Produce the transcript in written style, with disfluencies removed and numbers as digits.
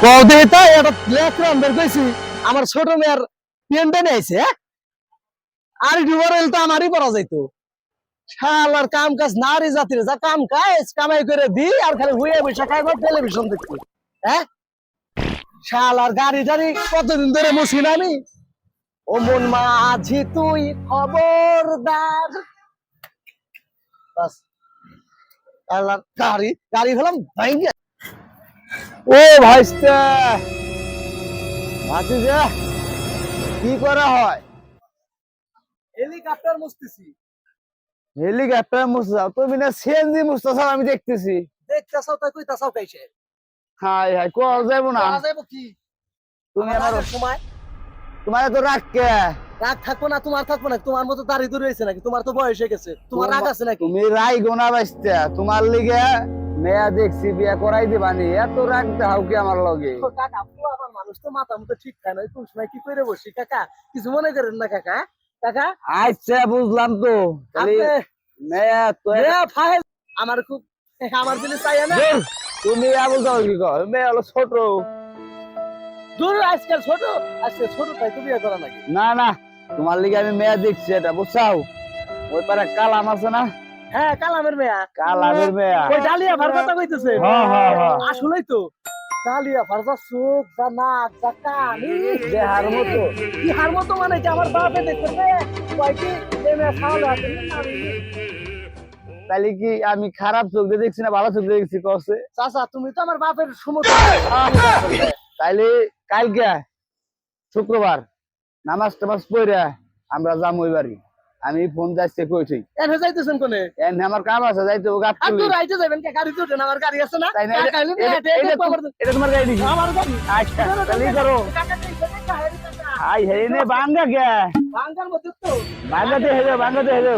কৌদিতা এটা ব্ল্যাক রাম বের কইছি আমার ছোট মেয়ের পেনটা নিয়েছে আর ডুবার হইলে তো আমারই পড়া যাইতো শালার কাম কাজ নারী জাতির যা কাম কাজ কামাই করে দি আর খালি হুইয়া বসে খাইবো টেলিভিশন দেখি হ্যাঁ শালার গাড়ি টাড়ি কতদিন ধরে মুছি না আমি ও মন মাঝি তুই খবরদার বাস শালার গাড়ি গাড়ি ফেলাম ভাইঙ্গে ও ভাইস্তা ভাতিজা কি করা হয় হেলিকপ্টার মুছতেছি হেলিকপ্টার মুছতে যাও তুমি না সিএনজি মুছতেছো আমি দেখতেছি দেখতেছো তাই কইতাছো কাইছে হাই হাই কোয়া যাইবো না যাইবো কি তুমি আমার সময় তোমার তো রাগ কে রাগ থাকবো না তোমার থাকবো না তোমার মতো দাড়ি দূরে হয়েছে নাকি তোমার তো বয়স হয়ে গেছে তোমার রাগ আছে নাকি তুমি রাই গোনা বাইস্তা তোমার লিগে মেয়া দেখছি বিয়া করাই দিবানি এত রাগ দাও কি আমার লগে কাকা আমার মানুষ তো মাথা মতো ঠিক থাকে না কোন সময় কি করে বসি কাকা কিছু মনে করেন না কাকা কাকা আচ্ছা বুঝলাম তো মেয়া তো ফাইল আমার খুব আমার জিনিস চাই না তুমি আবুল যাও কি কও মেয়া হলো ছোট দূর আজকাল ছোট তাই তুমি বিয়ে করা নাকি না না তোমার লিগে আমি মেয়া দেখছি এটা বুঝছাও ওই পারে কালাম আছে না হ্যাঁ কালামের মেয়া ওই ডালিয়া ভার কথা কইতেছে আসলেই তো ডালিয়া ভার যা চোখ যা নাক যা কান দেহার মতো কি হার মতো মানে কি আমার বাপে দেখতেছে কয় কি এই মেয়া ছাওলা আছে তাহলে কি আমি খারাপ চোখ দিয়ে দেখছি না ভালো চোখ দিয়ে দেখছি কছে চাচা তুমি তো আমার বাপের সমতুল্য তাইলে কালকে শুক্রবার নামাজ টামাজ পড়া আমরা যামু ওই বাড়ি আমি ফোন যাইতে কইছি এনে যাইতেছেন কোনে এনে আমার কাম আছে যাইতে গাত তুলি আপনি রাইতে যাবেন কে গাড়ি তো আমার গাড়ি আছে না এটা তোমার গাড়ি আমার গাড়ি আচ্ছা তাহলে করো আই হেনে বাঙ্গা কে বাঙ্গার মত তো বাঙ্গাতে হেলো